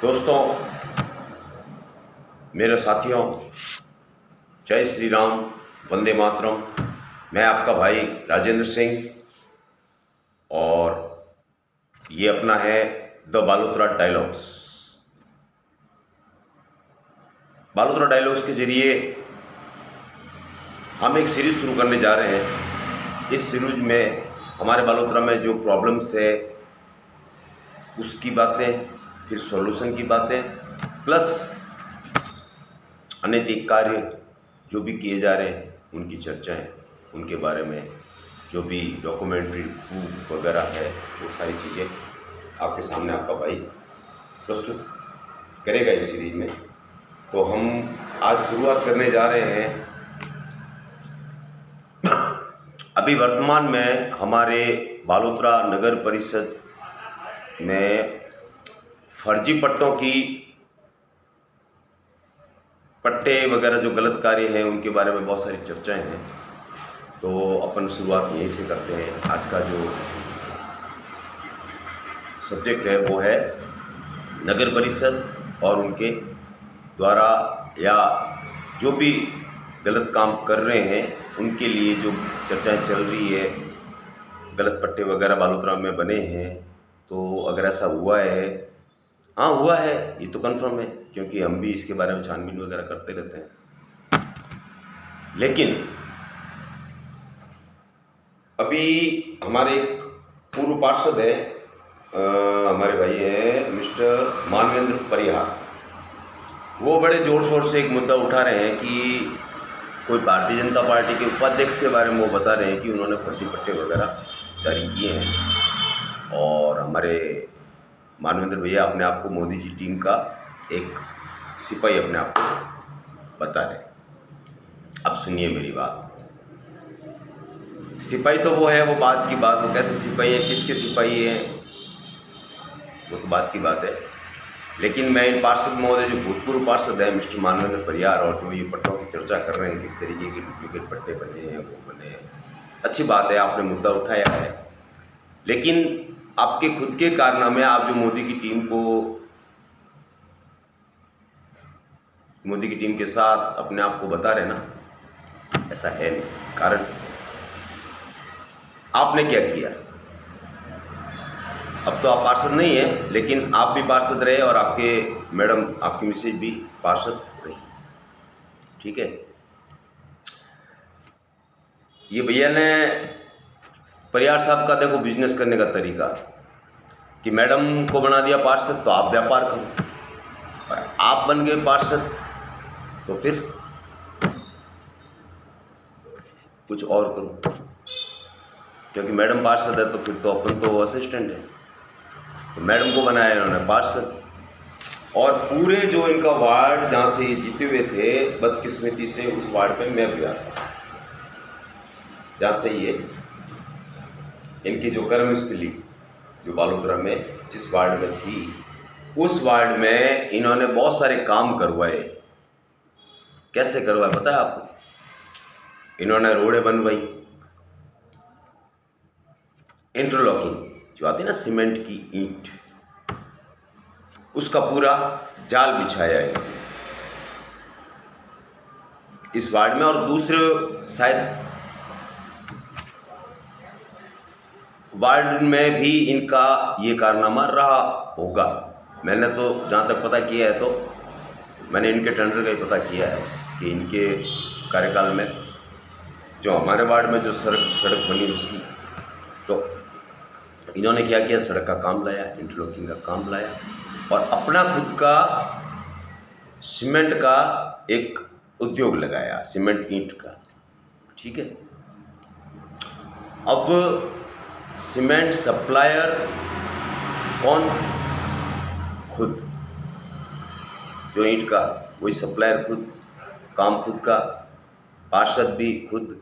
दोस्तों, मेरे साथियों, जय श्री राम, वंदे मातरम। मैं आपका भाई राजेंद्र सिंह और ये अपना है the Balotra dialogues. Balotra dialogues के जरिए हम एक सीरीज शुरू करने जा रहे हैं। इस सीरीज में हमारे बालोतरा में जो प्रॉब्लम्स है उसकी बातें, फिर सॉल्यूशन की बातें, प्लस अनैतिक कार्य जो भी किए जा रहे हैं उनकी चर्चाएं, उनके बारे में जो भी डॉक्यूमेंट्री प्रूफ वगैरह है वो सारी चीज़ें आपके सामने आपका भाई प्रस्तुत करेगा इस सीरीज में। तो हम आज शुरुआत करने जा रहे हैं। अभी वर्तमान में हमारे बालोतरा नगर परिषद में फर्जी पट्टों की पट्टे वगैरह जो गलत कार्य हैं उनके बारे में बहुत सारी चर्चाएं हैं। तो अपन शुरुआत यहीं से करते हैं। आज का जो सब्जेक्ट है वो है नगर परिषद और उनके द्वारा या जो भी गलत काम कर रहे हैं उनके लिए जो चर्चाएं चल रही है, गलत पट्टे वगैरह बालोतरा में बने हैं। तो अगर ऐसा हुआ है, हाँ हुआ है, ये तो कंफर्म है क्योंकि हम भी इसके बारे में छानबीन वगैरह करते रहते हैं। लेकिन अभी हमारे एक पूर्व पार्षद है, हमारे भाई हैं मिस्टर मानवेंद्र परिहार। वो बड़े ज़ोर शोर से एक मुद्दा उठा रहे हैं कि कोई भारतीय जनता पार्टी के उपाध्यक्ष के बारे में वो बता रहे हैं कि उन्होंने फर्जी पट्टे वगैरह जारी किए हैं। और हमारे मानवेंद्र भैया अपने आप को मोदी जी टीम का एक सिपाही अपने आप को बता रहे हैं। अब सुनिए मेरी बात। सिपाही तो वो है, वो बात की बात, वो कैसे सिपाही है, किसके सिपाही है, वो तो बात की बात है। लेकिन मैं इन पार्षद महोदय जो भूतपूर्व पार्षद है मिस्टर मानवेंद्र परिहार और जो ये पट्टों की चर्चा कर रहे हैं, किस तरीके के डुप्लीकेट पट्टे बने हैं, वो बने हैं, अच्छी बात है, आपने मुद्दा उठाया है। लेकिन आपके खुद के कारनामे, आप जो मोदी की टीम के साथ अपने आप को बता रहे ना, ऐसा है नहीं। कारण आपने क्या किया? अब तो आप पार्षद नहीं है, लेकिन आप भी पार्षद रहे और आपके मैडम, आपकी मिसेज भी पार्षद रही, ठीक है। ये भैया ने परिहार साहब का देखो बिजनेस करने का तरीका कि मैडम को बना दिया पार्षद तो आप व्यापार करो, और आप बन गए पार्षद तो फिर कुछ और करो, क्योंकि मैडम पार्षद है तो फिर तो अपन तो असिस्टेंट है। तो मैडम को बनाया इन्होंने पार्षद, और पूरे जो इनका वार्ड जहाँ से जीते हुए थे, बदकिस्मती से उस वार्ड में मैं भी आता, जहाँ से ये इनकी जो कर्मस्थली जो बालोतरा में जिस वार्ड में थी, उस वार्ड में इन्होंने बहुत सारे काम करवाए। कैसे करवाए पता है आपको? इन्होंने रोडें बनवाई, इंटरलॉकिंग जो आती है ना, सीमेंट की ईंट, उसका पूरा जाल बिछाया है इस वार्ड में। और दूसरे शायद वार्ड में भी इनका ये कारनामा रहा होगा। मैंने तो जहाँ तक पता किया है, तो मैंने इनके टेंडर का ही पता किया है कि इनके कार्यकाल में जो हमारे वार्ड में जो सड़क बनी उसकी, तो इन्होंने क्या किया, सड़क का काम लाया, इंटरलॉकिंग का काम लाया, और अपना खुद का सीमेंट का एक उद्योग लगाया, सीमेंट ईंट का, ठीक है। अब सीमेंट सप्लायर कौन? खुद जो ईंट का, वही सप्लायर खुद, काम खुद का, पार्षद भी खुद,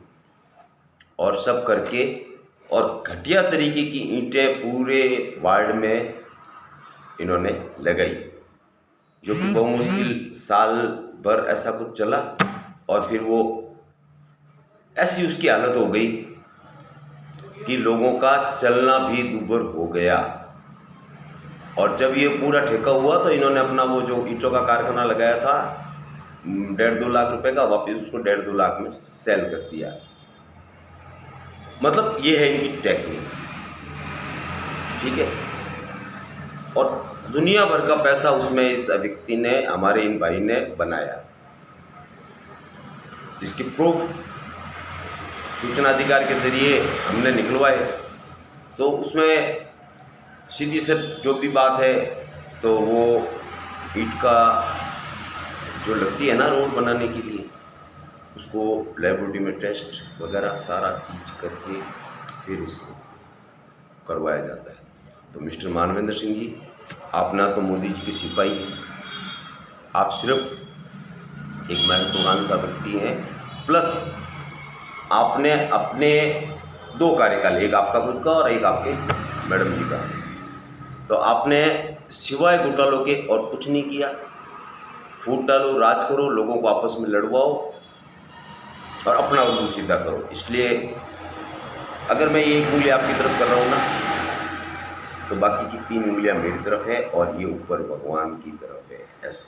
और सब करके, और घटिया तरीके की ईंटें पूरे वार्ड में इन्होंने लगाई, जो कि बहुमुश्किल साल भर ऐसा कुछ चला। और फिर वो ऐसी उसकी हालत हो गई कि लोगों का चलना भी दूभर हो गया। और जब ये पूरा ठेका हुआ तो इन्होंने अपना वो जो ईंटों का कारखाना लगाया था 1.5-2 लाख रुपए का, वापस उसको 1.5-2 लाख में सेल कर दिया। मतलब ये है इनकी टेक्निक, ठीक है। और दुनिया भर का पैसा उसमें इस व्यक्ति ने, हमारे इन भाई ने बनाया। इसके प्रूफ सूचना अधिकार के जरिए हमने निकलवाए। तो उसमें सीधी से जो भी बात है, तो वो ईंट का जो लगती है ना रोड बनाने के लिए, उसको लेबोरेटरी में टेस्ट वगैरह सारा चीज करके फिर इसको करवाया जाता है। तो मिस्टर मानवेंद्र सिंह जी, आप ना तो मोदी जी के सिपाही हैं, आप सिर्फ एक महत्वकांक्षा सा व्यक्ति हैं, प्लस आपने अपने 2 कार्यकाल, एक आपका खुद का और एक आपके मैडम जी का, तो आपने सिवाय घोटालों के और कुछ नहीं किया। फूट डालो, राज करो, लोगों को आपस में लड़वाओ और अपना उल्लू सीधा करो। इसलिए अगर मैं ये 1 उंगली आपकी तरफ कर रहा हूँ ना, तो बाकी की 3 उंगलियाँ मेरी तरफ है और ये ऊपर भगवान की तरफ है। ऐसे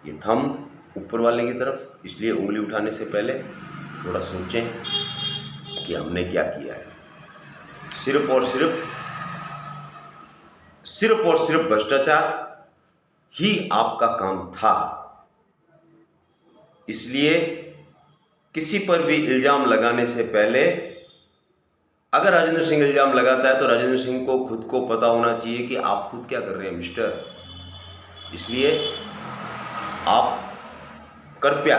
ये थंब ऊपर वाले की तरफ। इसलिए उंगली उठाने से पहले थोड़ा सोचें कि हमने क्या किया है। सिर्फ और सिर्फ भ्रष्टाचार ही आपका काम था। इसलिए किसी पर भी इल्ज़ाम लगाने से पहले, अगर राजेंद्र सिंह इल्ज़ाम लगाता है तो राजेंद्र सिंह को खुद को पता होना चाहिए कि आप खुद क्या कर रहे हैं मिस्टर। इसलिए आप कृपया,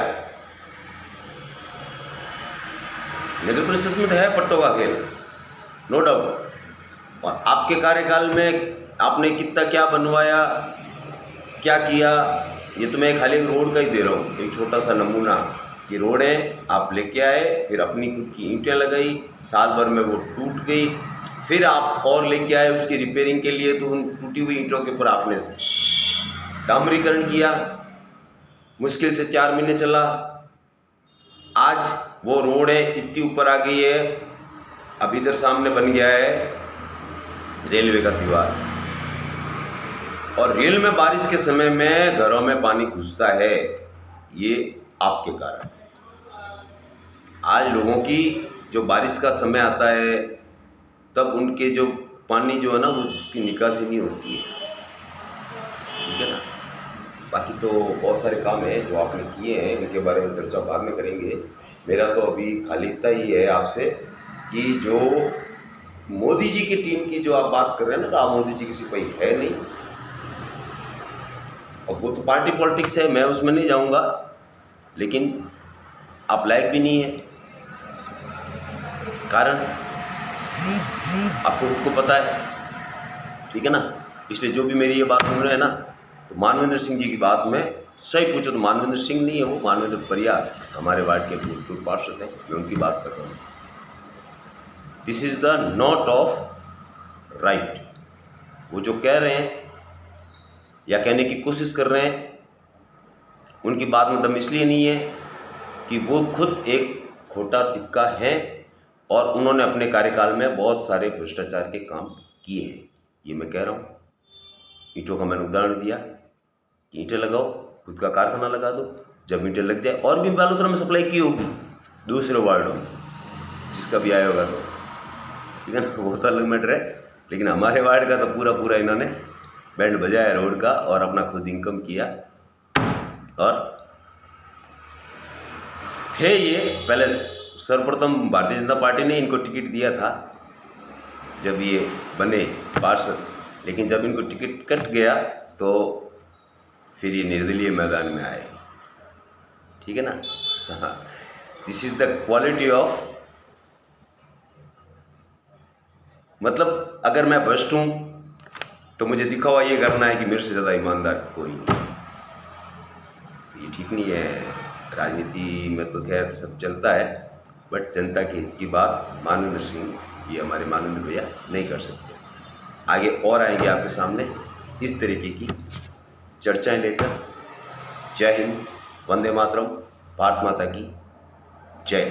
नगर परिषद में है पट्टों का खेल, नो डाउट, और आपके कार्यकाल में आपने कितना क्या बनवाया, क्या किया, ये तो मैं खाली एक रोड का ही दे रहा हूँ, एक छोटा सा नमूना कि रोडें आप लेके आए, फिर अपनी खुद की ईंटें लगाई, साल भर में वो टूट गई, फिर आप और लेके आए उसकी रिपेयरिंग के लिए, तो उन टूटी हुई ईंटों के ऊपर आपने डामरीकरण किया, मुश्किल से 4 महीने चला। आज वो रोडें इतनी ऊपर आ गई है, अब इधर सामने बन गया है रेलवे का दीवार, और रेल में बारिश के समय में घरों में पानी घुसता है, ये आपके कारण। आज लोगों की जो बारिश का समय आता है तब उनके जो पानी जो है ना, वो उसकी निकासी नहीं होती है, ठीक है ना। बाकी तो बहुत सारे काम हैं जो आपने किए हैं, इनके बारे में चर्चा बाद में करेंगे। मेरा तो अभी खाली इतना ही है आपसे कि जो मोदी जी की टीम की जो आप बात कर रहे हैं ना, तो आप मोदी जी की सिपाही है नहीं, और वो तो पार्टी पॉलिटिक्स है, मैं उसमें नहीं जाऊंगा, लेकिन आप लायक भी नहीं है। कारण आपको खुद को पता है, ठीक है ना। इसलिए जो भी मेरी ये बात सुन रहे हैं ना, तो मानवेंद्र सिंह जी की बात में सही पूछो तो मानवेंद्र सिंह नहीं है, वो मानवेंद्र परियार हमारे वार्ड के पूर्व पार्षद हैं, मैं उनकी बात कर रहा हूँ। This is the not of right. वो जो कह रहे हैं या कहने की कोशिश कर रहे हैं, उनकी बात में दम इसलिए नहीं है कि वो खुद एक खोटा सिक्का है और उन्होंने अपने कार्यकाल में बहुत सारे भ्रष्टाचार के काम किए हैं। ये मैं कह रहा हूँ। ईंटों का मैंने उदाहरण दिया कि ईंटें लगाओ, खुद का कारखाना लगा दो, जब ईंटें लग जाए, और भी बालूतरा में सप्लाई की होगी दूसरे वार्डों में, जिसका भी आया होगा तो, ठीक है ना, वो तो अलग मैटर है। लेकिन हमारे वार्ड का तो पूरा इन्होंने बैंड बजाया रोड का और अपना खुद इनकम किया। और थे ये पहले सर्वप्रथम भारतीय जनता पार्टी ने इनको टिकट दिया था जब ये बने पार्षद, लेकिन जब इनको टिकट कट गया तो फिर ये निर्दलीय मैदान में आए, ठीक है ना। This is the quality of, मतलब अगर मैं भ्रष्ट हूँ तो मुझे दिखा हुआ ये करना है कि मेरे से ज़्यादा ईमानदार कोई नहीं। तो ये ठीक नहीं है। राजनीति में तो खैर सब चलता है, बट जनता के हित की बात मानवेंद्र सिंह, ये हमारे मानवेंद्र भैया नहीं कर सकते। आगे और आएंगे आपके सामने इस तरीके की चर्चाएं लेकर। जय हिंद, वंदे मातरम, भारत माता की जय।